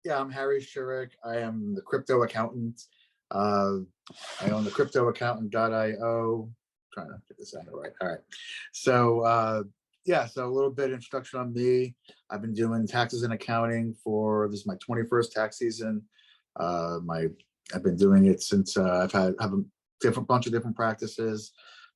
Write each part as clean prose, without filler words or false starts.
Yeah, I'm Harry Shurek. I am the crypto accountant. Uh, I own the cryptoaccountant.io. Trying to get this out right. All right. So, yeah, so a little bit introduction on me. I've been doing taxes and accounting for this is my 21st tax season. I've been doing it since have a bunch of different practices.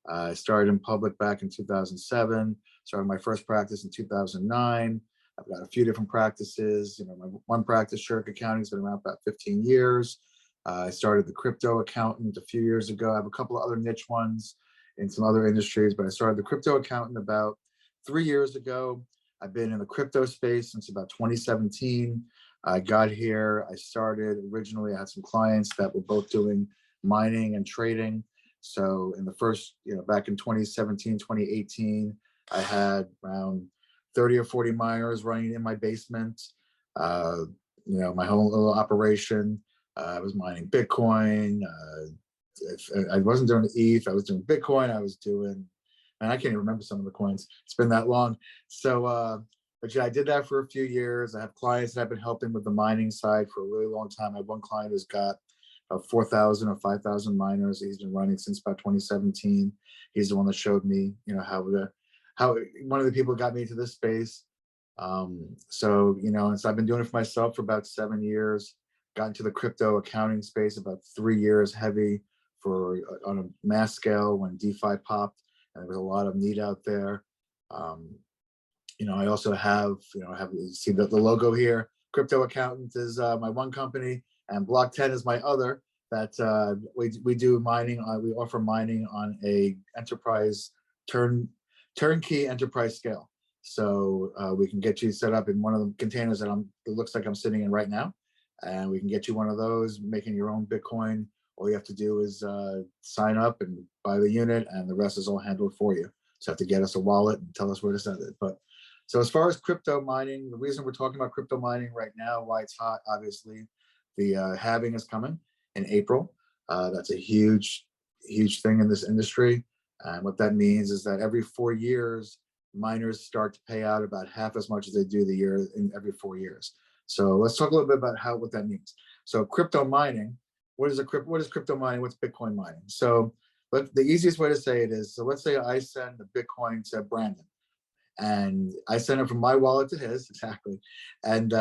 I started in public back in 2007. Started my first practice in 2009. I've got a few different practices. My one practice, Shurek Accounting, has been around about 15 years. I started the crypto accountant a few years ago. I have a couple of other niche ones in some other industries, but I started the crypto accountant about 3 years ago. I've been in the crypto space since about 2017. I got here, I started originally, I had some clients that were both doing mining and trading. So in the first, back in 2017, 2018, I had around 30 or 40 miners running in my basement. My whole little operation. I was mining Bitcoin. If I wasn't doing ETH, I was doing Bitcoin. I was doing, and I can't even remember some of the coins. It's been that long. So, but yeah, I did that for a few years. I have clients that I've been helping with the mining side for a really long time. I have one client who's got 4,000 or 5,000 miners. He's been running since about 2017. He's the one that showed me, how one of the people got me into this space. And so I've been doing it for myself for about 7 years. Got into the crypto accounting space about 3 years heavy on a mass scale when DeFi popped, and there was a lot of need out there. I also have, you see the logo here. Crypto Accountant is my one company, and Block 10 is my other. That we do mining. We offer mining on a enterprise turnkey enterprise scale. So we can get you set up in one of the containers that it looks like I'm sitting in right now, and we can get you one of those, making your own Bitcoin. All you have to do is sign up and buy the unit, and the rest is all handled for you. So you have to get us a wallet and tell us where to send it. But so as far as crypto mining, the reason we're talking about crypto mining right now, why it's hot, obviously, the halving is coming in April. That's a huge thing in this industry. And what that means is that every 4 years, miners start to pay out about half as much as they do the year in every 4 years. So let's talk a little bit about what that means. So crypto mining, what is crypto mining? What's Bitcoin mining? So the easiest way to say it is, so let's say I send the Bitcoin to Brandon, and I send it from my wallet to his, exactly. And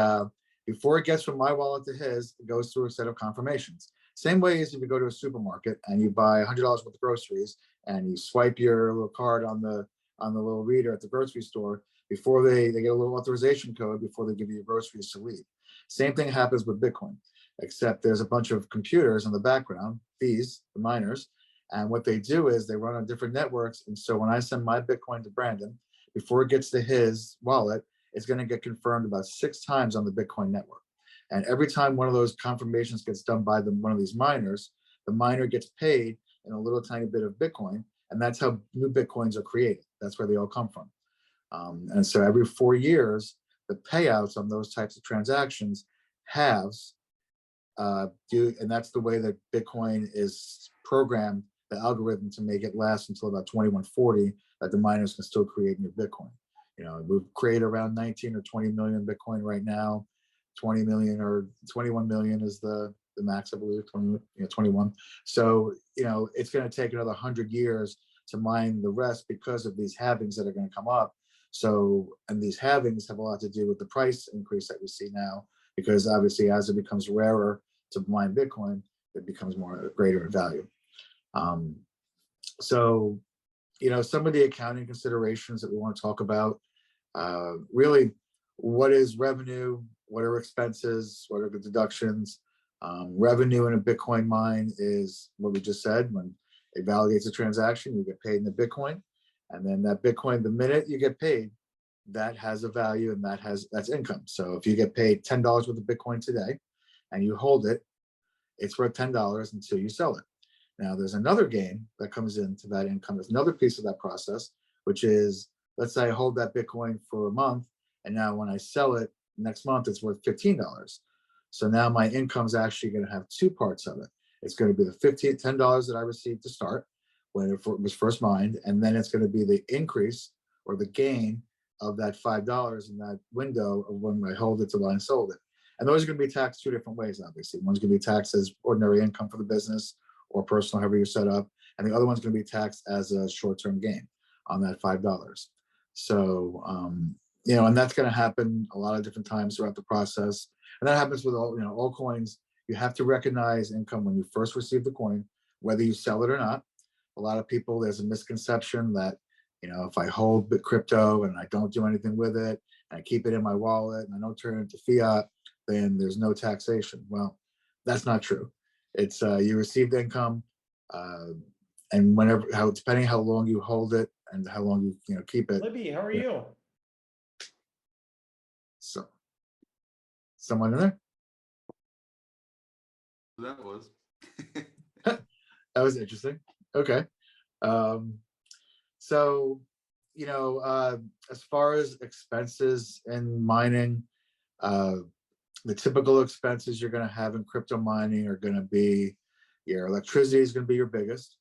before it gets from my wallet to his, it goes through a set of confirmations. Same way as if you go to a supermarket and you buy $100 worth of groceries, and you swipe your little card on the little reader at the grocery store before they get a little authorization code before they give you your groceries to leave. Same thing happens with Bitcoin, except there's a bunch of computers in the background, the miners, and what they do is they run on different networks. And so when I send my Bitcoin to Brandon, before it gets to his wallet, it's going to get confirmed about 6 times on the Bitcoin network. And every time one of those confirmations gets done by one of these miners, the miner gets paid in a little tiny bit of Bitcoin. And that's how new Bitcoins are created. That's where they all come from. And so every 4 years, the payouts on those types of transactions halves, and that's the way that Bitcoin is programmed, the algorithm, to make it last until about 2140, that the miners can still create new Bitcoin. We've created around 19 or 20 million Bitcoin right now. 20 million or 21 million is the max, I believe, 21. So, it's going to take another 100 years to mine the rest because of these halvings that are going to come up. So, and these halvings have a lot to do with the price increase that we see now, because obviously as it becomes rarer to mine Bitcoin, it becomes greater in value. So, some of the accounting considerations that we want to talk about, really, what is revenue? What are expenses? What are the deductions? Revenue in a Bitcoin mine is what we just said. When it validates a transaction, you get paid in the Bitcoin. And then that Bitcoin, the minute you get paid, that has a value, and that's income. So if you get paid $10 worth of Bitcoin today and you hold it, it's worth $10 until you sell it. Now there's another game that comes into that income. There's another piece of that process, which is, let's say I hold that Bitcoin for a month, and now when I sell it next month, it's worth $15. So now my income is actually going to have 2 parts of it. It's going to be the $10 that I received to start when it was first mined, and then it's going to be the increase or the gain of that $5 in that window of when I hold it till I sold it. And those are going to be taxed two different ways, obviously. One's going to be taxed as ordinary income for the business or personal, however you set up. And the other one's going to be taxed as a short-term gain on that $5. So, and that's going to happen a lot of different times throughout the process. And that happens with all coins. You have to recognize income when you first receive the coin, whether you sell it or not. A lot of people, there's a misconception that, if I hold crypto and I don't do anything with it, and I keep it in my wallet and I don't turn it into fiat, then there's no taxation. Well, that's not true. It's you receive the income, and depending how long you hold it and how long you keep it. Libby, how are you? So, someone in there? That was. That was interesting. Okay. So, as far as expenses in mining, the typical expenses you're going to have in crypto mining are going to be your electricity is going to be your biggest,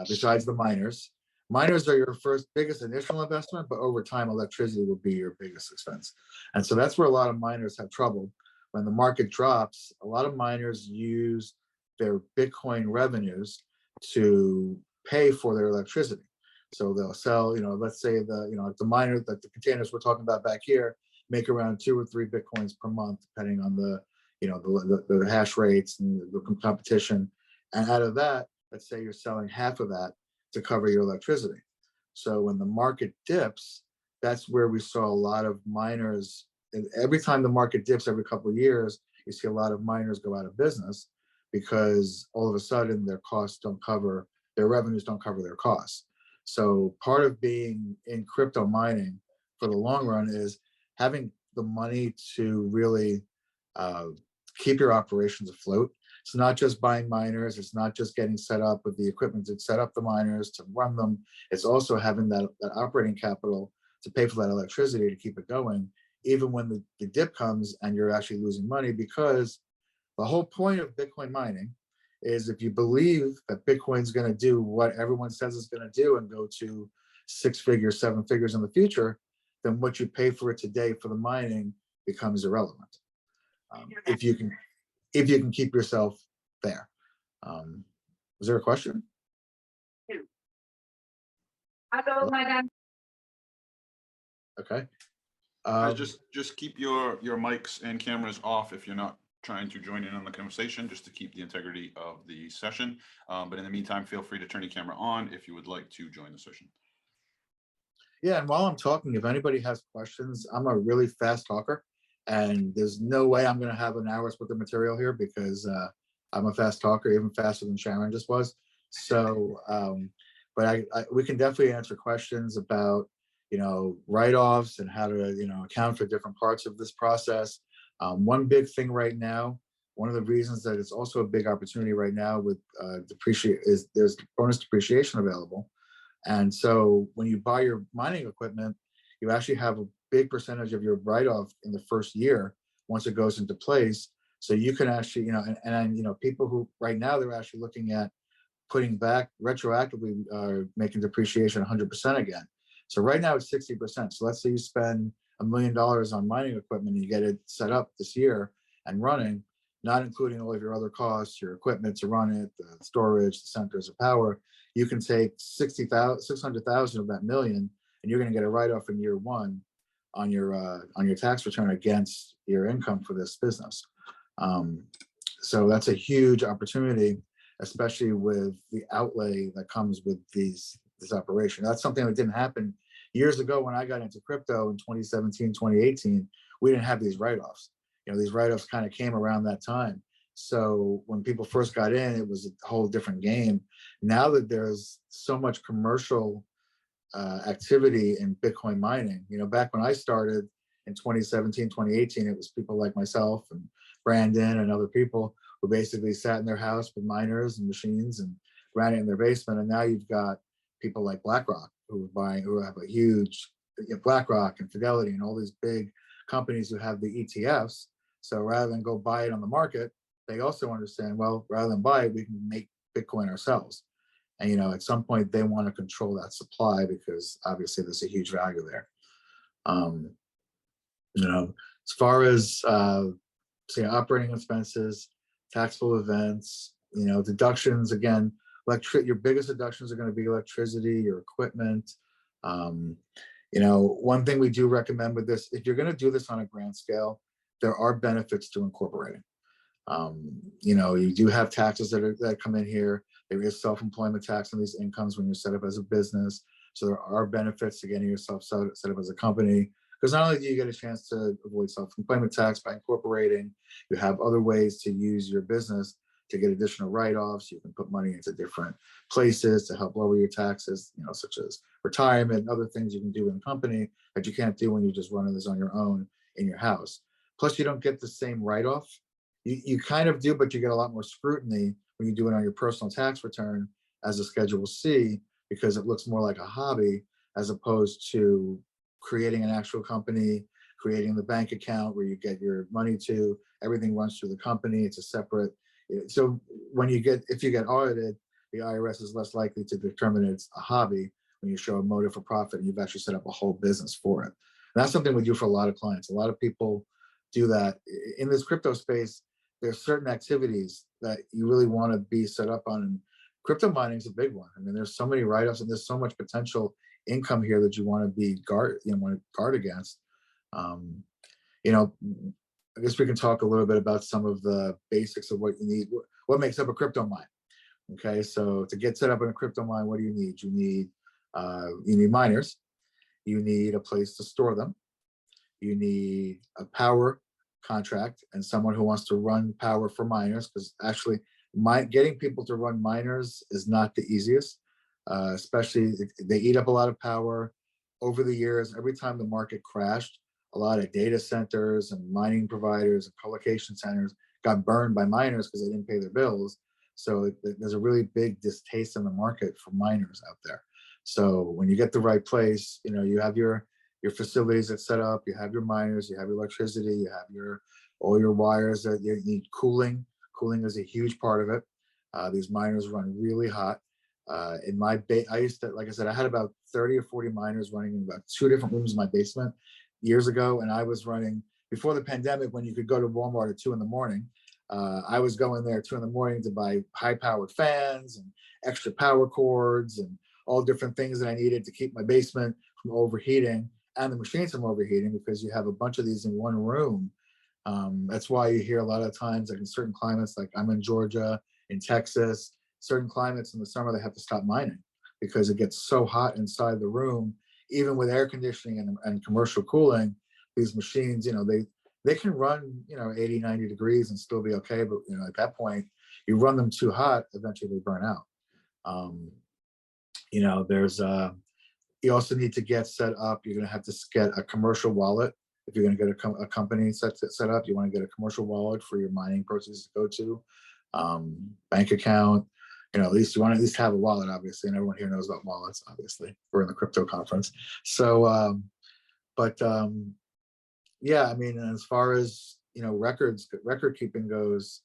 besides the miners. Miners are your biggest initial investment, but over time, electricity will be your biggest expense. And so that's where a lot of miners have trouble. When the market drops, a lot of miners use their Bitcoin revenues to pay for their electricity. So they'll sell, let's say the miner, that the containers we're talking about back here, make around 2 or 3 Bitcoins per month, depending on the hash rates and the competition. And out of that, let's say you're selling half of that to cover your electricity. So when the market dips, that's where we saw a lot of miners. And every time the market dips every couple of years, you see a lot of miners go out of business because all of a sudden their revenues don't cover their costs. So part of being in crypto mining for the long run is having the money to really keep your operations afloat. It's not just buying miners. It's not just getting set up with the equipment to set up the miners, to run them. It's also having that operating capital to pay for that electricity to keep it going, even when the dip comes and you're actually losing money, because the whole point of Bitcoin mining is if you believe that Bitcoin's going to do what everyone says it's going to do and go to 6 figures, 7 figures in the future, then what you pay for it today for the mining becomes irrelevant. If you can keep yourself there. Was there a question? Okay. Just keep your mics and cameras off if you're not trying to join in on the conversation, just to keep the integrity of the session. But in the meantime, feel free to turn your camera on if you would like to join the session. Yeah, and while I'm talking, if anybody has questions, I'm a really fast talker, and there's no way I'm going to have an hour's worth of material here because I'm a fast talker, even faster than Sharon just was. So, but we can definitely answer questions about, write-offs and how to, account for different parts of this process. One big thing right now, one of the reasons that it's also a big opportunity right now with is there's bonus depreciation available. And so when you buy your mining equipment, you actually have a big percentage of your write-off in the first year once it goes into place. So you can actually, people who right now they're actually looking at putting back retroactively, making depreciation 100% again. So right now it's 60%. So let's say you spend $1 million on mining equipment and you get it set up this year and running, not including all of your other costs, your equipment to run it, the storage, the centers of power. You can take 600,000 of that million, and you're going to get a write-off in year one on your tax return against your income for this business. So that's a huge opportunity, especially with the outlay that comes with this operation. That's something that didn't happen years ago when I got into crypto in 2017, 2018. We didn't have these write-offs. These write-offs kind of came around that time. So when people first got in, it was a whole different game. Now that there's so much commercial activity in Bitcoin mining, back when I started in 2017, 2018, it was people like myself and Brandon and other people who basically sat in their house with miners and machines and ran it in their basement. And now you've got people like BlackRock who have a huge, BlackRock and Fidelity and all these big companies who have the ETFs. So rather than go buy it on the market, they also understand, well, rather than buy it, we can make Bitcoin ourselves. And, at some point they want to control that supply because obviously there's a huge value there. As far as So operating expenses, taxable events, deductions, again, your biggest deductions are going to be electricity, your equipment. Um, one thing we do recommend with this, if you're going to do this on a grand scale, there are benefits to incorporating. You do have taxes that come in here. There is self-employment tax on these incomes when you're set up as a business. So there are benefits to getting yourself set up as a company, because not only do you get a chance to avoid self-employment tax by incorporating, you have other ways to use your business to get additional write-offs. You can put money into different places to help lower your taxes, such as retirement and other things you can do in a company that you can't do when you're just running this on your own in your house. Plus, you don't get the same write-off. You kind of do, but you get a lot more scrutiny when you do it on your personal tax return as a Schedule C, because it looks more like a hobby as opposed to creating an actual company, creating the bank account where you get your money to. Everything runs through the company. It's a separate. So if you get audited, the IRS is less likely to determine it's a hobby when you show a motive for profit and you've actually set up a whole business for it. And that's something we do for a lot of clients. A lot of people do that. In this crypto space, there's certain activities that you really want to be set up on. And crypto mining is a big one. I mean, there's so many write-offs and there's so much potential income here that you want to guard against. I guess we can talk a little bit about some of the basics of what you need. What makes up a crypto mine? Okay, so to get set up in a crypto mine, what do you need? You need miners. You need a place to store them. You need a power contract and someone who wants to run power for miners, because actually getting people to run miners is not the easiest, especially they eat up a lot of power. Over the years, every time the market crashed, a lot of data centers and mining providers and colocation centers got burned by miners because they didn't pay their bills. So there's a really big distaste in the market for miners out there. So when you get the right place, you have your facilities that's set up, you have your miners, you have your electricity, you have all your wires that you need cooling. Cooling is a huge part of it. These miners run really hot. In my I used to, like I said, I had about 30 or 40 miners running in about 2 different rooms in my basement years ago. And I was running, before the pandemic, when you could go to Walmart at 2 in the morning, I was going there at 2 in the morning to buy high powered fans and extra power cords and all different things that I needed to keep my basement from overheating and the machines from overheating, because you have a bunch of these in one room. That's why you hear a lot of times, like in certain climates, like I'm in Georgia, in Texas, certain climates in the summer, they have to stop mining because it gets so hot inside the room. Even with air conditioning and commercial cooling, these machines, they can run, 80, 90 degrees and still be okay. But, at that point, you run them too hot, eventually they burn out. You also need to get set up. You're going to have to get a commercial wallet. If you're going to get a company set up, you want to get a commercial wallet for your mining processes to go to, bank account. At least you want to at least have a wallet, obviously, and everyone here knows about wallets, obviously. We're in the crypto conference. So, yeah, I mean, as far as, record keeping goes,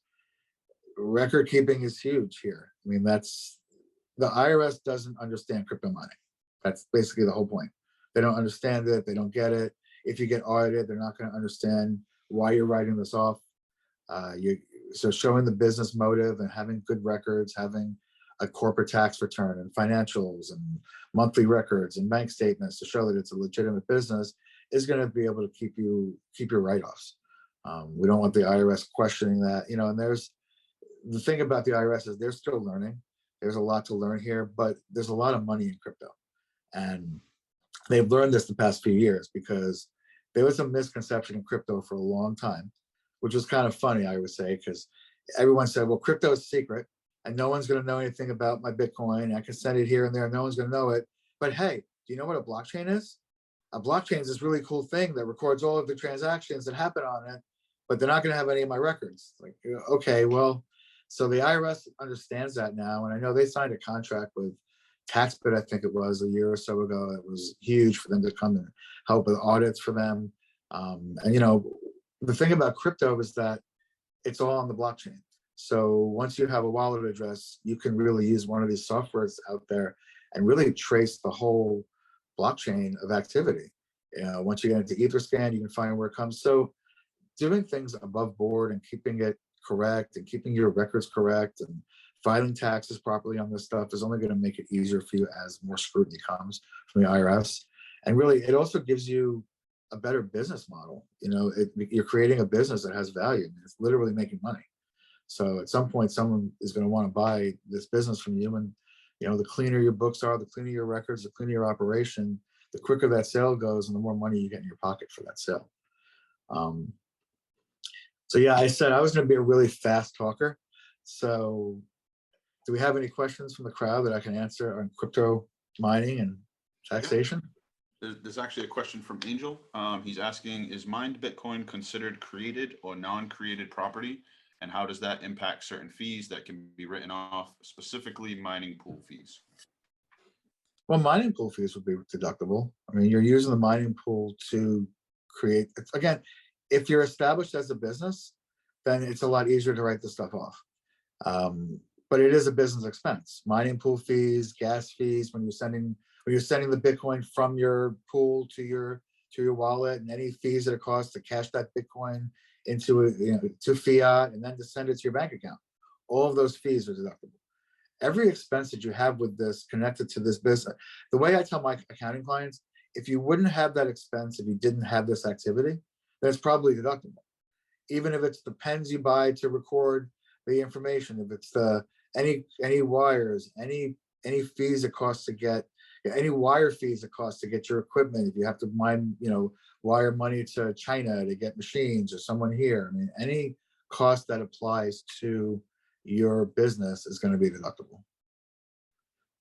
record keeping is huge here. I mean, the IRS doesn't understand crypto mining. That's basically the whole point. They don't understand it. They don't get it. If you get audited, they're not going to understand why you're writing this off. So showing the business motive and having good records, having a corporate tax return and financials and monthly records and bank statements to show that it's a legitimate business is going to be able to keep your write-offs. We don't want the IRS questioning that, and there's the thing about the IRS is they're still learning. There's a lot to learn here, but there's a lot of money in crypto. And they've learned this the past few years because there was a misconception in crypto for a long time, which was kind of funny, I would say, because everyone said, well, crypto is secret and no one's going to know anything about my Bitcoin. I can send it here and there. No one's going to know it. But hey, do you know what a blockchain is? A blockchain is this really cool thing that records all of the transactions that happen on it, but they're not going to have any of my records. Like, okay, well, so the IRS understands that now. And I know they signed a contract with TaxBit, I think it was a year or so ago. It was huge for them to come and help with audits for them. And the thing about crypto is that it's all on the blockchain. So once you have a wallet address, you can really use one of these softwares out there and really trace the whole blockchain of activity. Once you get into Etherscan, you can find where it comes. So doing things above board and keeping it correct and keeping your records correct and filing taxes properly on this stuff is only going to make it easier for you as more scrutiny comes from the IRS. And really, it also gives you a better business model. You know, you're creating a business that has value. It's literally making money. So at some point, someone is going to want to buy this business from you. And, you know, the cleaner your books are, the cleaner your records, the cleaner your operation, the quicker that sale goes and the more money you get in your pocket for that sale. So yeah, I said I was going to be a really fast talker. So do we have any questions from the crowd that I can answer on crypto mining and taxation? There's actually a question from Angel. He's asking, is mined Bitcoin considered created or non-created property? And how does that impact certain fees that can be written off, specifically mining pool fees? Well, mining pool fees would be deductible. I mean, you're using the mining pool to create, again, if you're established as a business, then it's a lot easier to write this stuff off. But it is a business expense. Mining pool fees, gas fees, when you're sending the Bitcoin from your pool to your wallet, and any fees that it costs to cash that Bitcoin into to fiat and then to send it to your bank account. All of those fees are deductible. Every expense that you have with this connected to this business, the way I tell my accounting clients, if you wouldn't have that expense, if you didn't have this activity, then it's probably deductible. Even if it's the pens you buy to record the information, if it's the any wires, any fees it costs to get, any wire fees it costs to get your equipment, if you have to wire money to China to get machines or someone here. I mean, any cost that applies to your business is going to be deductible.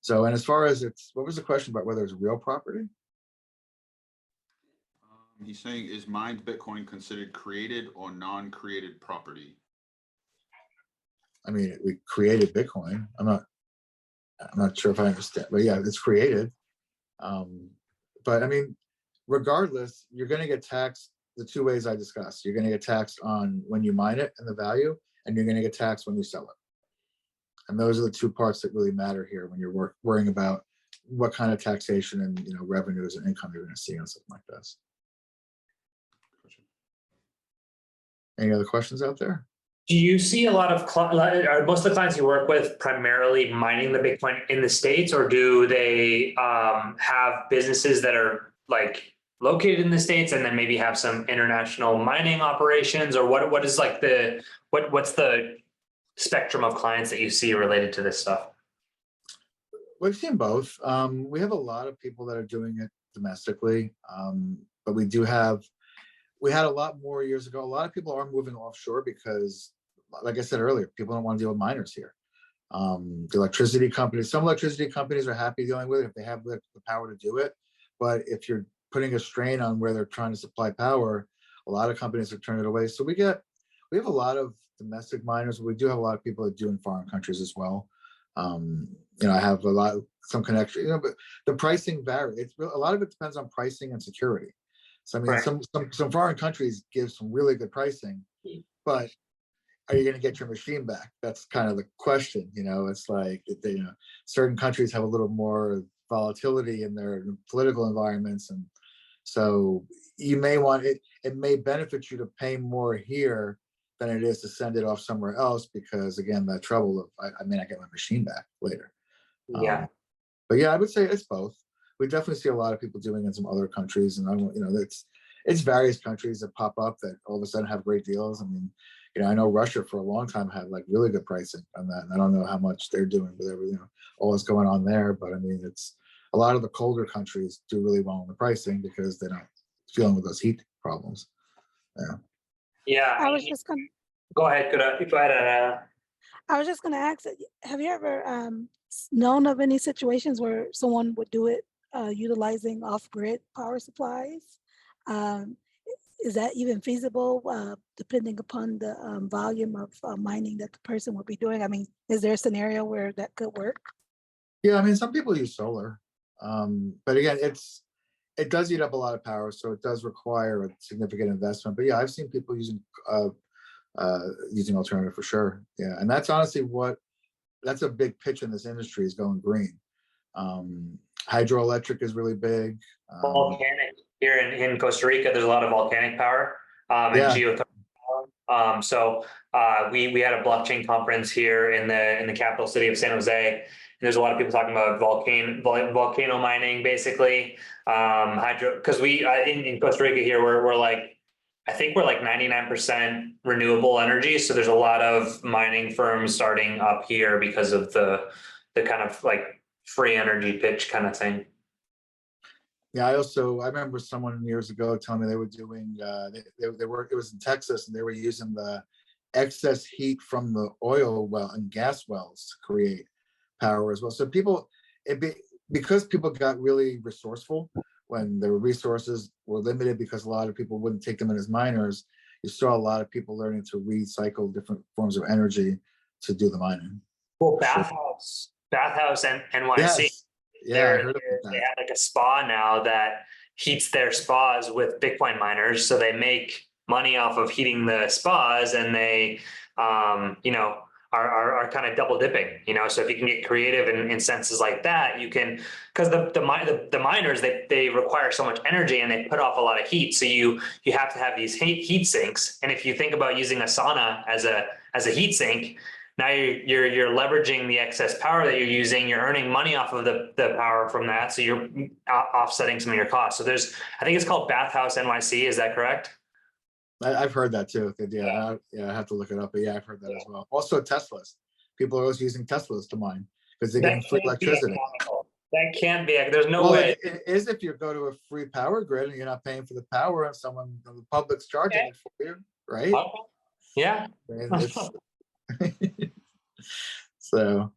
So, and as far as what was the question about whether it's real property? He's saying, is mined Bitcoin considered created or non-created property? I mean, we created Bitcoin. I'm not sure if I understand, but yeah, it's created. But I mean, regardless, you're going to get taxed the two ways I discussed. You're going to get taxed on when you mine it and the value, and you're going to get taxed when you sell it. And those are the two parts that really matter here when you're worrying about what kind of taxation and revenues and income you're going to see on something like this. Any other questions out there? Do you see a lot of are most of the clients you work with primarily mining the Bitcoin in the States, or do they have businesses that are like located in the States and then maybe have some international mining operations, or what is like what's the spectrum of clients that you see related to this stuff? We've seen both. We have a lot of people that are doing it domestically, but we had a lot more years ago. A lot of people are moving offshore because, like I said earlier, people don't want to deal with miners here. The electricity companies, some electricity companies are happy dealing with it if they have the power to do it. But if you're putting a strain on where they're trying to supply power, a lot of companies are turning it away. So we have a lot of domestic miners. We do have a lot of people that do in foreign countries as well. I have some connection, but the pricing varies. A lot of it depends on pricing and security. So I mean, right. some foreign countries give some really good pricing, but are you going to get your machine back? That's kind of the question. It's like certain countries have a little more volatility in their political environments, and so you may want it. It may benefit you to pay more here than it is to send it off somewhere else, because again, that trouble of I may not get my machine back later. Yeah. But yeah, I would say it's both. We definitely see a lot of people doing it in some other countries, and it's various countries that pop up that all of a sudden have great deals. I mean, I know Russia for a long time had like really good pricing on that, and I don't know how much they're doing with everything, all that's going on there. But I mean, it's a lot of the colder countries do really well in the pricing because they're not dealing with those heat problems. Yeah. Yeah. I was just gonna go ahead. Go ahead. I was just gonna ask, have you ever known of any situations where someone would do it utilizing off-grid power supplies? Is that even feasible, depending upon the volume of mining that the person would be doing? I mean, is there a scenario where that could work? Yeah, I mean, some people use solar, but again, it does eat up a lot of power, so it does require a significant investment. But yeah, I've seen people using alternative for sure. Yeah, and that's honestly that's a big pitch in this industry, is going green. Hydroelectric is really big. Volcanic here in Costa Rica, there's a lot of volcanic power and geothermal We had a blockchain conference here in the capital city of San Jose. And there's a lot of people talking about volcano mining, basically. Hydro, because we in Costa Rica here, we're like, I think we're like 99% renewable energy. So there's a lot of mining firms starting up here because of the kind of like free energy pitch kind of thing. Yeah, I remember someone years ago telling me they were doing, they were, it was in Texas, and they were using the excess heat from the oil well and gas wells to create power as well. So people, because people got really resourceful when their resources were limited, because a lot of people wouldn't take them in as miners, you saw a lot of people learning to recycle different forms of energy to do the mining. Well, Bathhouse and NYC. Yes. Yeah, I heard about They that. have like a spa now that heats their spas with Bitcoin miners. So they make money off of heating the spas, and they, are kind of double dipping, So if you can get creative in senses like that, you can, because the miners, they require so much energy and they put off a lot of heat. So you have to have these heat sinks. And if you think about using a sauna as a heat sink, now you're leveraging the excess power that you're using. You're earning money off of the power from that, so you're offsetting some of your costs. So I think it's called Bathhouse NYC. Is that correct? I've heard that too. Yeah, I have to look it up, but yeah, I've heard that as well. Also, Teslas. People are always using Teslas to mine because they're getting free electricity. That can't be. There's no Well, way. it is if you go to a free power grid and you're not paying for the power, and the public's charging it for you, right? Okay. Yeah. So,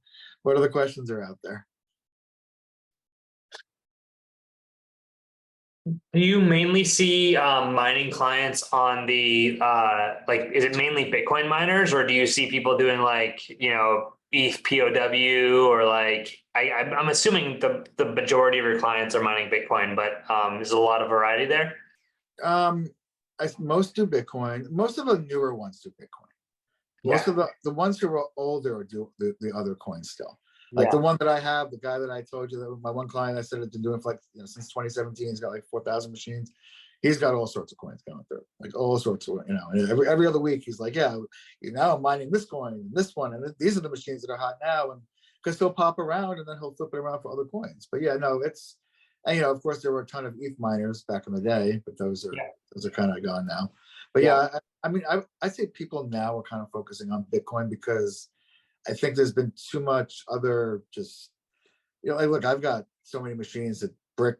what other questions are out there? Do you mainly see mining clients on the is it mainly Bitcoin miners, or do you see people doing like, ETH POW, or like I'm assuming the majority of your clients are mining Bitcoin, but there's a lot of variety there? Most do Bitcoin. Most of the newer ones do Bitcoin. Most of the ones who are older do the other coins still. Like the one that I have, the guy that I told you, that my one client I said it's been doing for since 2017, he's got like 4,000 machines. He's got all sorts of coins going through, like all sorts of, and every other week he's like, yeah, now I'm mining this coin and this one, and these are the machines that are hot now, and because he'll pop around and then he'll flip it around for other coins. But yeah, no, it's, and of course there were a ton of ETH miners back in the day, but those are kind of gone now. But I say people now are kind of focusing on Bitcoin because I think there's been too much other just, look, I've got so many machines that brick.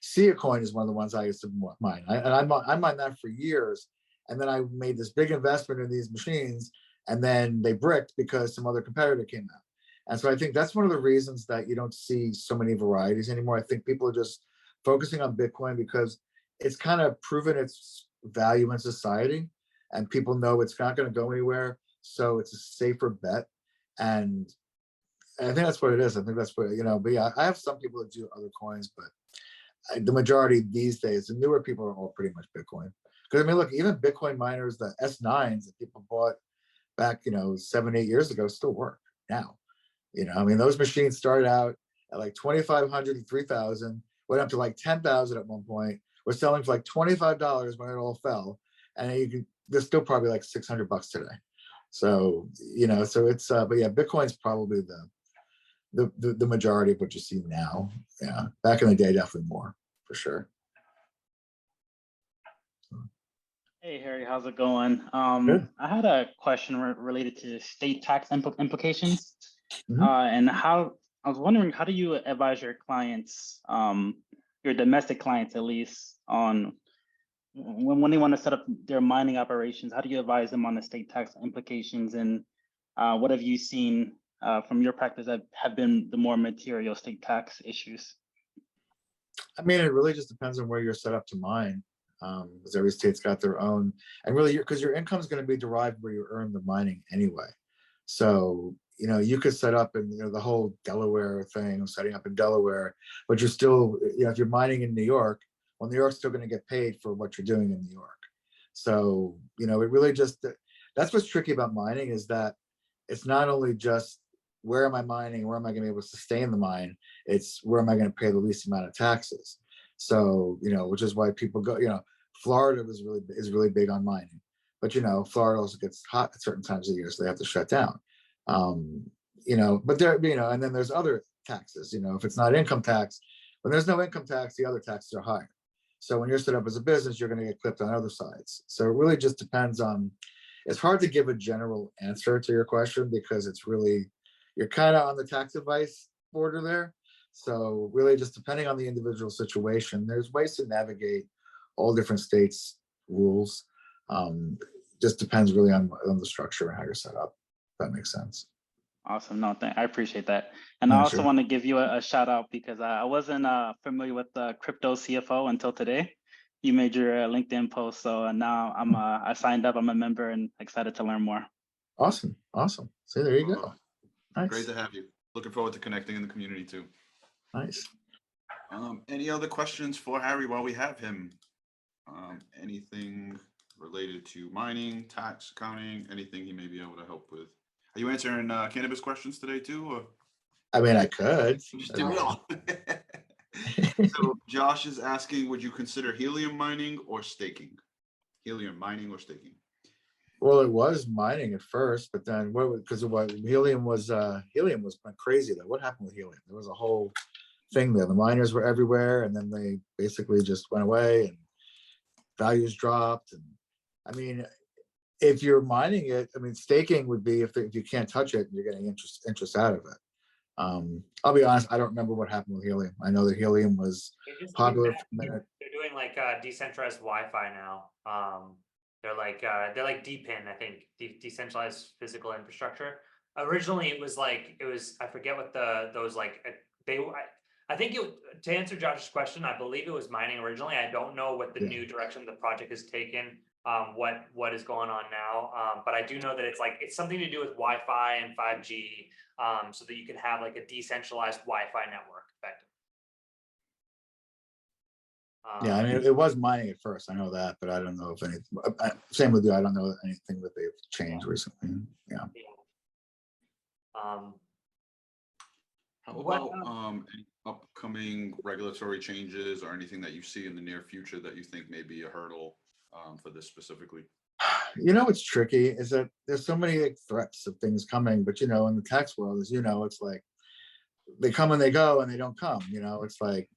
Sia coin is one of the ones I used to mine. I mined that for years. And then I made this big investment in these machines, and then they bricked because some other competitor came out. And so I think that's one of the reasons that you don't see so many varieties anymore. I think people are just focusing on Bitcoin because it's kind of proven its value in society, and people know it's not going to go anywhere. So it's a safer bet. And I think that's what it is. I think that's what, but yeah, I have some people that do other coins, but the majority these days, the newer people are all pretty much Bitcoin. Because I mean, look, even Bitcoin miners, the S9s that people bought back, 7, 8 years ago still work now. I mean, those machines started out at like 2,500 to 3,000, went up to like 10,000 at one point. We're selling for like $25 when it all fell. And they're still probably like $600 today. So, so it's, but yeah, Bitcoin's probably the majority of what you see now. Yeah. Back in the day, definitely more, for sure. Hey, Harry, how's it going? Good. I had a question related to state tax implications. Mhm. And I was wondering, how do you advise your clients, your domestic clients at least, on when they want to set up their mining operations? How do you advise them on the state tax implications? And what have you seen from your practice that have been the more material state tax issues? I mean, it really just depends on where you're set up to mine, because every state's got their own, and really, because your income is going to be derived where you earn the mining anyway. So, you could set up in, the whole Delaware thing, setting up in Delaware, but you're still, if you're mining in New York, well, New York's still going to get paid for what you're doing in New York. So, it really just, that's what's tricky about mining, is that it's not only just where am I mining, where am I going to be able to sustain the mine, it's where am I going to pay the least amount of taxes. So, which is why people go, Florida is really big on mining. But Florida also gets hot at certain times of the year, so they have to shut down. But there, and then there's other taxes. If it's not income tax, when there's no income tax, the other taxes are higher. So when you're set up as a business, you're going to get clipped on other sides. So it really just depends on. It's hard to give a general answer to your question because it's really, you're kind of on the tax advice border there. So really just depending on the individual situation, there's ways to navigate all different states' rules. Just depends really on the structure and how you're set up. If that makes sense. Awesome. No, I appreciate that. And I also want to give you a shout out because I wasn't familiar with the crypto CFO until today. You made your LinkedIn post, so now I signed up. I'm a member and excited to learn more. Awesome. So there you go. Nice. Great to have you. Looking forward to connecting in the community too. Nice. Any other questions for Harry while we have him? Anything related to mining, tax, accounting, anything he may be able to help with? Are you answering cannabis questions today too? Or? I mean, I could. Just do it all. So Josh is asking, would you consider helium mining or staking? Helium mining or staking? Well, it was mining at first, but then because of what helium was crazy though. What happened with helium? There was a whole thing there. The miners were everywhere, and then they basically just went away, and values dropped. And I mean, if you're mining it, I mean, staking would be if you can't touch it, you're getting interest out of it. I'll be honest, I don't remember what happened with helium. I know that helium was popular for a minute. They're doing like decentralized Wi-Fi now. They're like DPIN, I think, decentralized physical infrastructure. Originally, it was I forget what those like I think to answer Josh's question, I believe it was mining originally. I don't know what the new direction the project has taken. What is going on now? But I do know that it's something to do with Wi-Fi and 5G, so that you can have like a decentralized Wi-Fi network effectively. Yeah, I mean, it was mining at first. I know that, but I don't know if anything. Same with you. I don't know anything that they've changed recently. Yeah. How about any upcoming regulatory changes or anything that you see in the near future that you think may be a hurdle for this specifically? What's tricky is that there's so many threats of things coming, but in the tax world, as it's like they come and they go and they don't come. It's like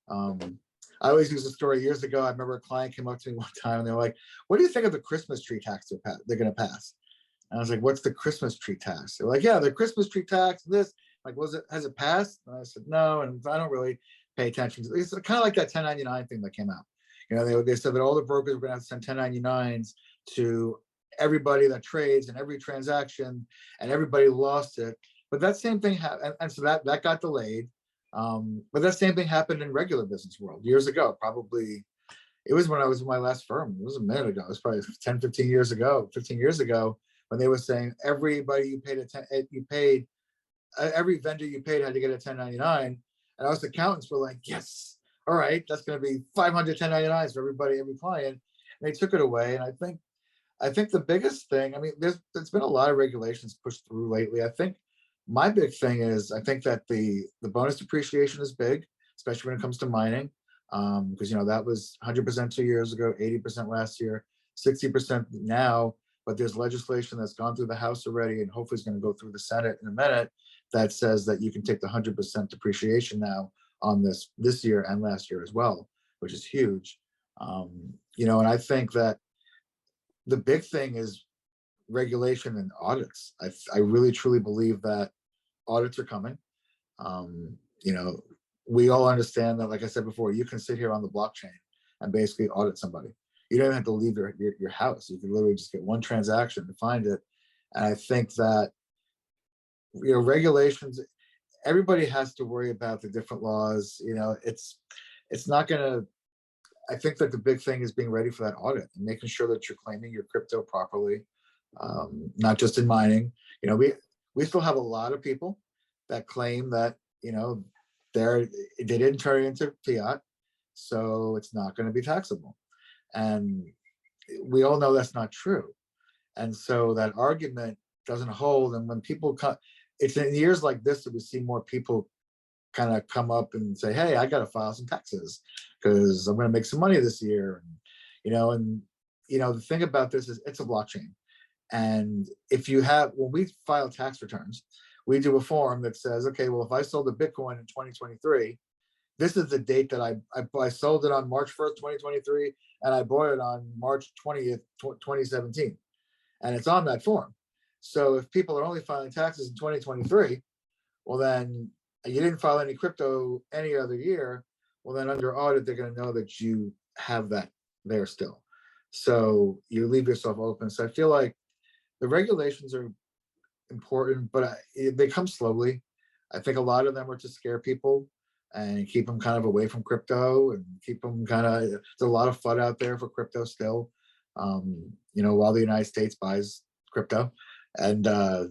I always use a story years ago. I remember a client came up to me one time and they're like, "What do you think of the Christmas tree tax they're going to pass?" And I was like, "What's the Christmas tree tax?" They're like, "Yeah, the Christmas tree tax. This like has it passed?" And I said, "No," and I don't really pay attention to it. It's kind of like that 1099 thing that came out. They said that all the brokers were going to have to send 1099s to everybody that trades and every transaction, and everybody lost it. But that same thing happened, and so that got delayed. But that same thing happened in regular business world years ago. Probably it was when I was in my last firm. It was a minute ago. It was probably 10, 15 years ago, when they were saying everybody every vendor you paid had to get a 1099. And us accountants were like, yes, all right, that's going to be 500 1099s for everybody, every client. And they took it away. And I think the biggest thing, I mean, there's been a lot of regulations pushed through lately. I think my big thing is I think that the bonus depreciation is big, especially when it comes to mining, because that was 100% 2 years ago, 80% last year, 60% now. But there's legislation that's gone through the House already, and hopefully is going to go through the Senate in a minute, that says that you can take the 100% depreciation now on this year and last year as well, which is huge. And I think that the big thing is regulation and audits. I really truly believe that audits are coming. We all understand that, like I said before, you can sit here on the blockchain and basically audit somebody. You don't even have to leave your house. You can literally just get one transaction to find it. And I think that regulations, everybody has to worry about the different laws. It's not gonna. I think that the big thing is being ready for that audit and making sure that you're claiming your crypto properly, not just in mining. We still have a lot of people that claim that they didn't turn it into fiat, so it's not going to be taxable, and we all know that's not true. And so that argument doesn't hold. And when people come, it's in years like this that we see more people kind of come up and say, "Hey, I got to file some taxes because I'm going to make some money this year." And the thing about this is it's a blockchain. And if you have, when we file tax returns, we do a form that says, okay, well, if I sold a Bitcoin in 2023, this is the date that I sold it on March 1st, 2023, and I bought it on March 20th, 2017. And it's on that form. So if people are only filing taxes in 2023, well, then you didn't file any crypto any other year. Well, then under audit, they're going to know that you have that there still. So you leave yourself open. So I feel like the regulations are important, but they come slowly. I think a lot of them are to scare people and keep them kind of away from crypto and keep them kind of, there's a lot of FUD out there for crypto still, while the United States buys crypto. And, I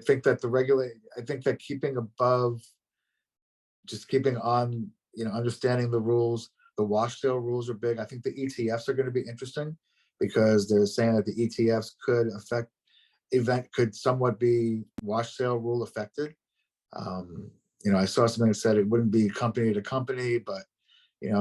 think that I think that keeping above, just keeping on, understanding the rules, the wash sale rules are big. I think the ETFs are going to be interesting because they're saying that the ETFs could somewhat be wash sale rule affected. I saw something that said it wouldn't be company to company, but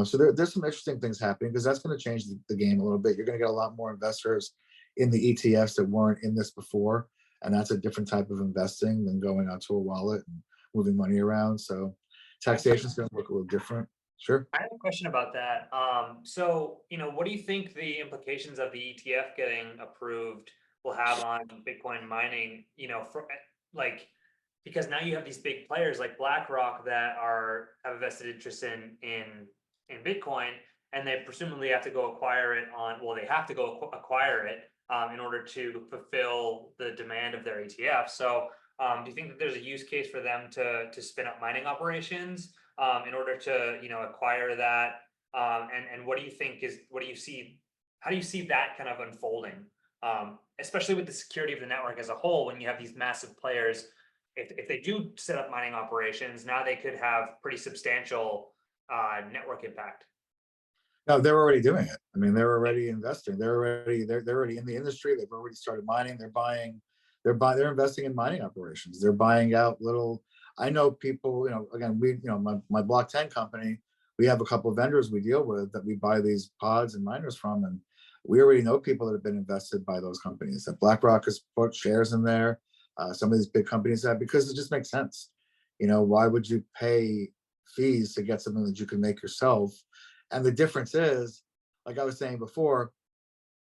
so there's some interesting things happening because that's going to change the game a little bit. You're going to get a lot more investors in the ETFs that weren't in this before, and that's a different type of investing than going onto a wallet and moving money around. So taxation is going to look a little different. Sure. I have a question about that. So, what do you think the implications of the ETF getting approved will have on Bitcoin mining? Because now you have these big players like BlackRock that have a vested interest in Bitcoin, and they presumably have to go acquire it they have to go acquire it in order to fulfill the demand of their ETF. So, do you think that there's a use case for them to spin up mining operations in order to acquire that? And what do you think how do you see that kind of unfolding, especially with the security of the network as a whole, when you have these massive players? If they do set up mining operations, now they could have pretty substantial network impact. No, they're already doing it. I mean, they're already investing. They're already in the industry. They've already started mining. They're investing in mining operations. They're buying out little. I know people. Again, my Block 10 company. We have a couple of vendors we deal with that we buy these pods and miners from, and we already know people that have been invested by those companies. That BlackRock has put shares in there. Some of these big companies have, because it just makes sense. Why would you pay fees to get something that you can make yourself? And the difference is, like I was saying before,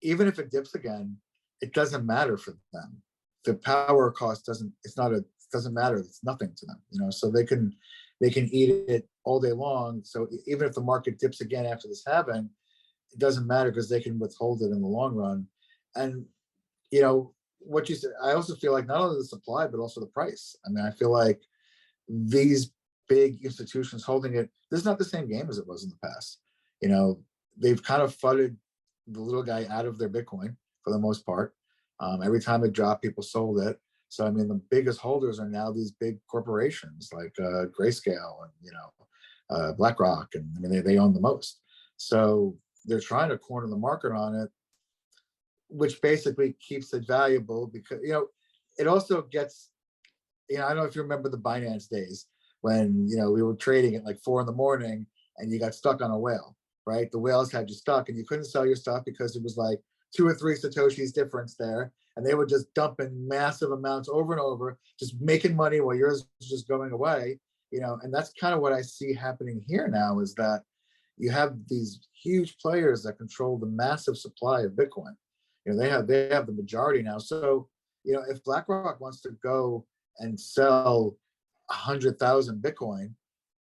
even if it dips again, it doesn't matter for them. The power cost doesn't matter. It's nothing to them, so they can eat it all day long. So even if the market dips again after this halving, it doesn't matter because they can withhold it in the long run. And, what you said, I also feel like not only the supply, but also the price. I mean, I feel like these big institutions holding it, this is not the same game as it was in the past. They've kind of fudded the little guy out of their Bitcoin for the most part. Every time it dropped, people sold it. So, I mean, the biggest holders are now these big corporations like Grayscale and, BlackRock. And I mean, they own the most. So they're trying to corner the market on it, which basically keeps it valuable because, it also gets, I don't know if you remember the Binance days when, we were trading at like 4 a.m. and you got stuck on a whale, right? The whales had you stuck and you couldn't sell your stuff because it was like 2 or 3 Satoshis difference there. And they were just dumping massive amounts over and over, just making money while yours was just going away, and that's kind of what I see happening here now is that you have these huge players that control the massive supply of Bitcoin. They have the majority now. So, if BlackRock wants to go and sell 100,000 Bitcoin,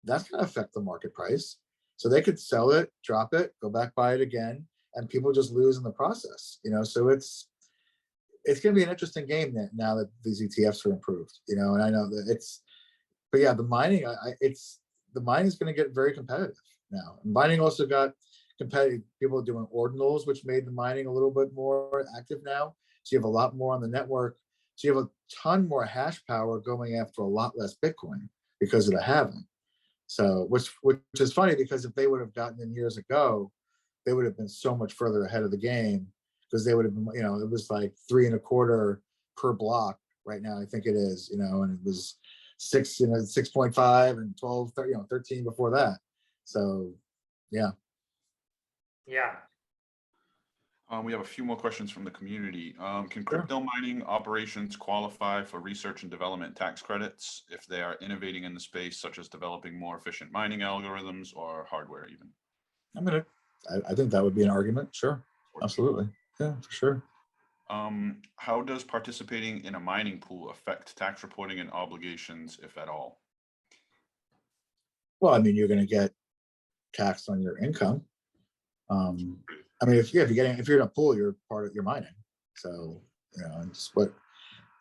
that's going to affect the market price. So they could sell it, drop it, go back, buy it again, and people just lose in the process. So it's going to be an interesting game now that these ETFs are improved. And I know that but yeah, the mining, the mining is going to get very competitive now. And mining also got competitive. People doing ordinals, which made the mining a little bit more active now. So you have a lot more on the network. So you have a ton more hash power going after a lot less Bitcoin because of the halving. So which is funny because if they would have gotten in years ago, they would have been so much further ahead of the game because they would have been, it was like 3.25 per block right now. I think it is, and it was 6.5 and 12, 13 before that. So, yeah. Yeah. We have a few more questions from the community. Can crypto mining operations qualify for research and development tax credits if they are innovating in the space, such as developing more efficient mining algorithms or hardware even? I think that would be an argument. Sure. Absolutely. Yeah, for sure. How does participating in a mining pool affect tax reporting and obligations, if at all? Well, I mean, you're going to get taxed on your income. I mean, if you're in a pool, you're part of your mining. So, it's what,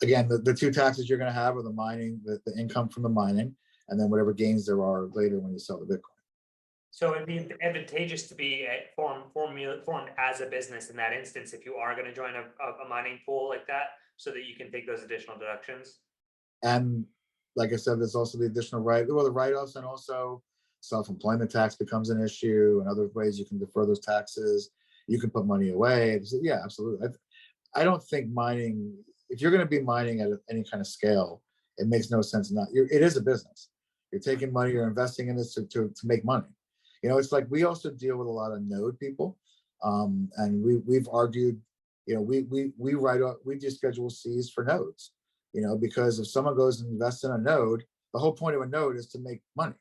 again, the two taxes you're going to have are the mining, the income from the mining, and then whatever gains there are later when you sell the Bitcoin. So it'd be advantageous to be formed as a business in that instance if you are going to join a mining pool like that, so that you can take those additional deductions. And like I said, there's also the additional the write-offs, and also self-employment tax becomes an issue, and other ways you can defer those taxes. You can put money away. Yeah, absolutely. I don't think mining, if you're going to be mining at any kind of scale, it makes no sense not. It is a business. You're taking money, you're investing in this to make money. It's like we also deal with a lot of node people, and we've argued. We write up, we do Schedule Cs for nodes. Because if someone goes and invests in a node, the whole point of a node is to make money.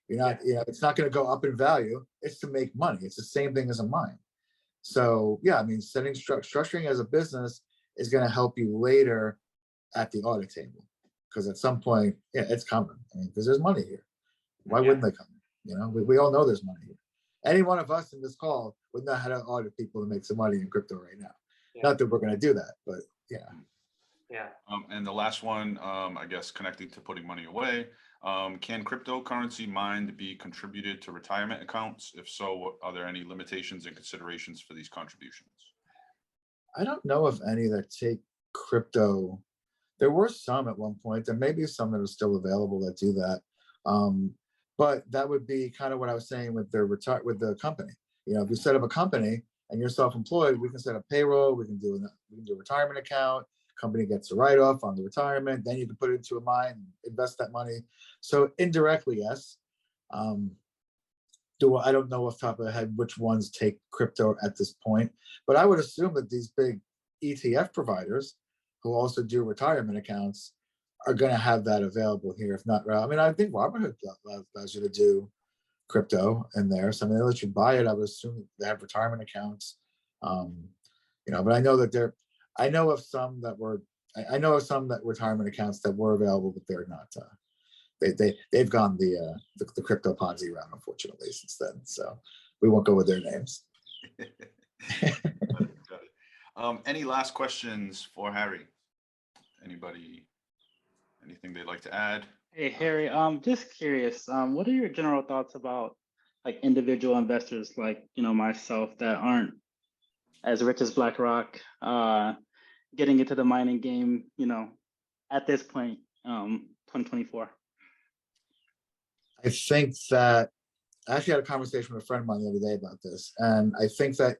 It's not going to go up in value. It's to make money. It's the same thing as a mine. So yeah, I mean, structuring as a business is going to help you later at the audit table, because at some point, yeah, it's coming. I mean, because there's money here. Why wouldn't they come? We all know there's money here. Any one of us in this call would know how to audit people to make some money in crypto right now. Yeah. Not that we're going to do that, but yeah. Yeah. And the last one, I guess, connecting to putting money away. Can cryptocurrency mined be contributed to retirement accounts? If so, are there any limitations and considerations for these contributions? I don't know of any that take crypto. There were some at one point. There may be some that are still available that do that. But that would be kind of what I was saying with the company. If you set up a company and you're self-employed, we can set up payroll. We can do a retirement account. Company gets a write-off on the retirement. Then you can put it into a mine, and invest that money. So indirectly, yes. I don't know off the top of the head which ones take crypto at this point, but I would assume that these big ETF providers who also do retirement accounts are going to have that available here. If not, I mean, I think Robinhood allows you to do crypto in there. So I mean, they let you buy it. I would assume they have retirement accounts. But I know that I know of some that retirement accounts that were available, but they're not. They've gone the crypto Ponzi route, unfortunately, since then. So we won't go with their names. Got it. Any last questions for Harry? Anybody? Anything they'd like to add? Hey, Harry, just curious, what are your general thoughts about like individual investors like, myself that aren't as rich as BlackRock, getting into the mining game, at this point, 2024? I think that I actually had a conversation with a friend of mine the other day about this, and I think that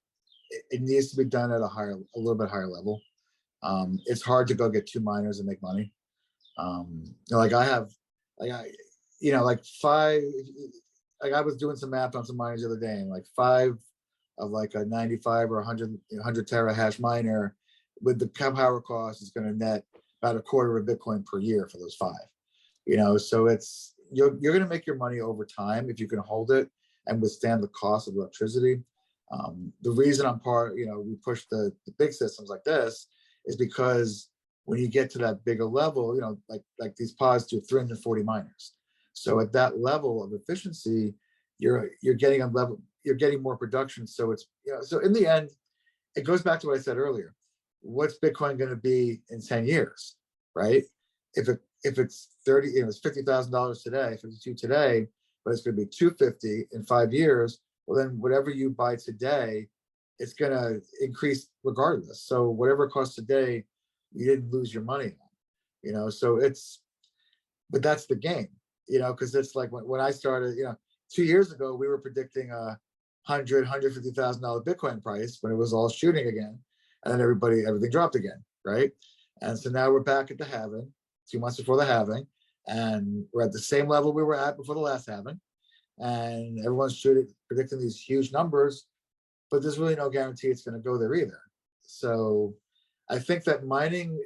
it needs to be done at a little bit higher level. It's hard to go get 2 miners and make money. Like I have, like 5. Like I was doing some math on some miners the other day, and like 5 of like a 95 or 100 terahash miner with the power cost is going to net about a quarter of a Bitcoin per year for those 5. So it's you're going to make your money over time if you can hold it and withstand the cost of electricity. The reason we push the big systems like this is because when you get to that bigger level, like these pods do 340 miners. So at that level of efficiency, you're getting more production. So it's so in the end, it goes back to what I said earlier. What's Bitcoin going to be in 10 years, right? If it's 30, it's $50,000 today, 52 today, but it's going to be 250 in 5 years. Well, then whatever you buy today, it's going to increase regardless. So whatever it costs today, you didn't lose your money on, so but that's the game, because it's like when I started, 2 years ago, we were predicting a $150,000 Bitcoin price when it was all shooting again. And then everything dropped again, right? And so now we're back at the halving, 2 months before the halving, and we're at the same level we were at before the last halving. And everyone's predicting these huge numbers. but there's really no guarantee it's going to go there either. So I think that mining,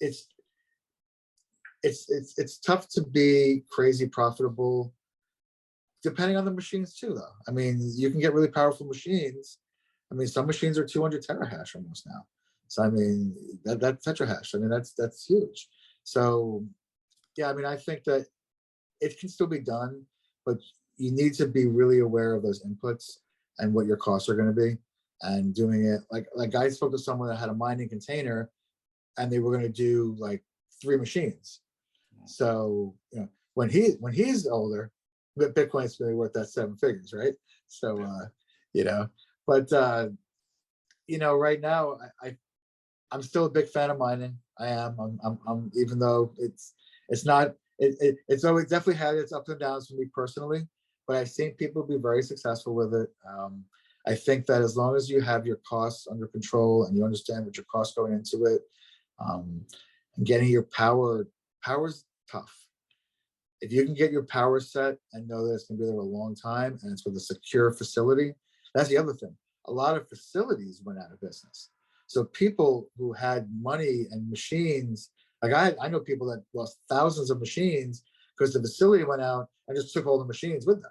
it's tough to be crazy profitable depending on the machines too, though. I mean, you can get really powerful machines. I mean, some machines are 200 terahash almost now. So I mean, that tetrahash, I mean, that's huge. So yeah, I mean, I think that it can still be done, but you need to be really aware of those inputs and what your costs are going to be, and doing it like I spoke to someone that had a mining container, and they were going to do like 3 machines. So you know, when he's older, Bitcoin's going to be worth that 7 figures, right? So you know, but you know, right now I'm still a big fan of mining. I am. I'm even though it's not. It's always definitely had its ups and downs for me personally, but I've seen people be very successful with it. I think that as long as you have your costs under control and you understand what your costs going into it, and getting your power's tough. If you can get your power set and know that it's going to be there a long time and it's with a secure facility, that's the other thing. A lot of facilities went out of business. So people who had money and machines, like I know people that lost thousands of machines because the facility went out and just took all the machines with them,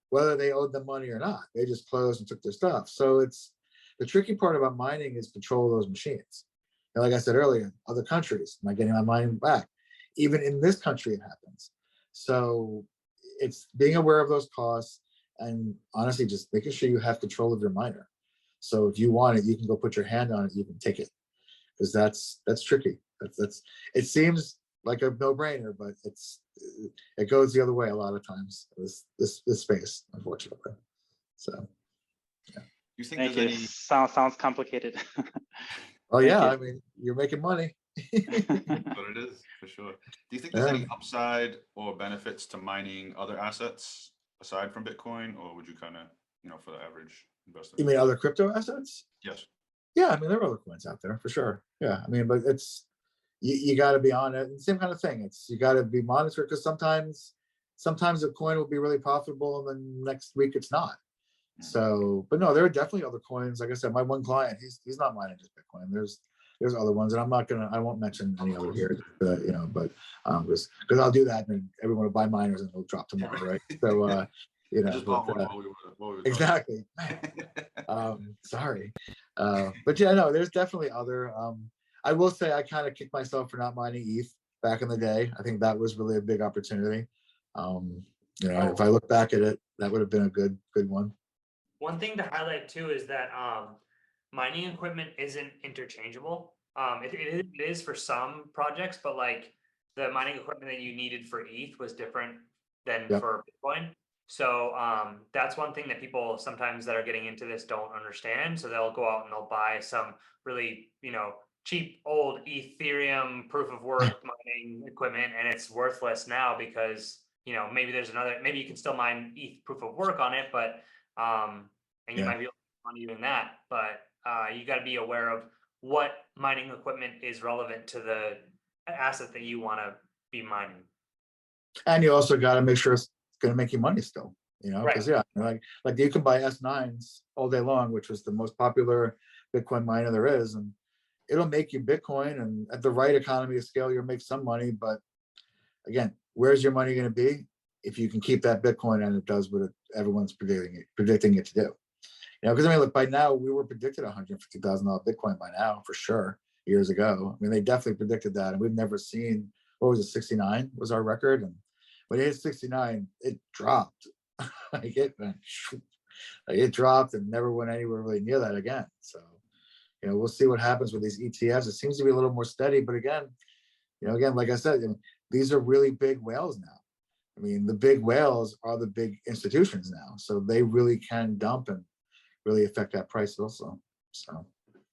whether they owed them money or not. They just closed and took their stuff. So it's the tricky part about mining is control of those machines. And like I said earlier, other countries, am I getting my money back? Even in this country, it happens. So it's being aware of those costs and honestly just making sure you have control of your miner. So if you want it, you can go put your hand on it, you can take it, because that's tricky. That's it seems like a no-brainer, but it goes the other way a lot of times. This space, unfortunately. So yeah. You think Thank there's you. any? Sounds complicated. Oh Thank yeah, you. I mean, you're making money. But it is for sure. Do you think there's Yeah. any upside or benefits to mining other assets aside from Bitcoin, or would you kind of, for the average investor? You mean other crypto assets? Yes. Yeah, I mean, there are other coins out there for sure. Yeah, I mean, but it's you got to be on it. And same kind of thing. It's you got to be monitored, because sometimes a coin will be really profitable and then next week it's not. So, but no, there are definitely other coins. Like I said, my one client, he's not mining just Bitcoin. There's other ones, and I won't mention any other here, but because I'll do that and everyone will buy miners and it'll drop tomorrow, right? So, I just bought one while we were exactly. Sorry, but yeah, no, there's definitely other. I will say I kind of kicked myself for not mining ETH back in the day. I think that was really a big opportunity. If I look back at it, that would have been a good one. One thing to highlight too is that mining equipment isn't interchangeable. It is for some projects, but like the mining equipment that you needed for ETH was different than Yep. for Bitcoin. So that's one thing that people sometimes that are getting into this don't understand. So they'll go out and they'll buy some really, cheap old Ethereum proof of work mining equipment, and it's worthless now because, maybe maybe you can still mine ETH proof of work on it, but and you might be able to make money doing that, but you got to be aware of what mining equipment is relevant to the asset that you want to be mining. And you also got to make sure it's going to make you money still, because Right. like you can buy S9s all day long, which was the most popular Bitcoin miner there is, and it'll make you Bitcoin, and at the right economy of scale, you'll make some money. But again, where's your money going to be if you can keep that Bitcoin and it does what everyone's predicting it to do? Because I mean, look, by now we were predicted $150,000 Bitcoin by now for sure years ago. I mean, they definitely predicted that, and we've never seen, what was it, 69 was our record, and when it hit 69, it dropped. It dropped and never went anywhere really near that again. So, we'll see what happens with these ETFs. It seems to be a little more steady, but again, like I said, these are really big whales now. I mean, the big whales are the big institutions now, so they really can dump and really affect that price also. So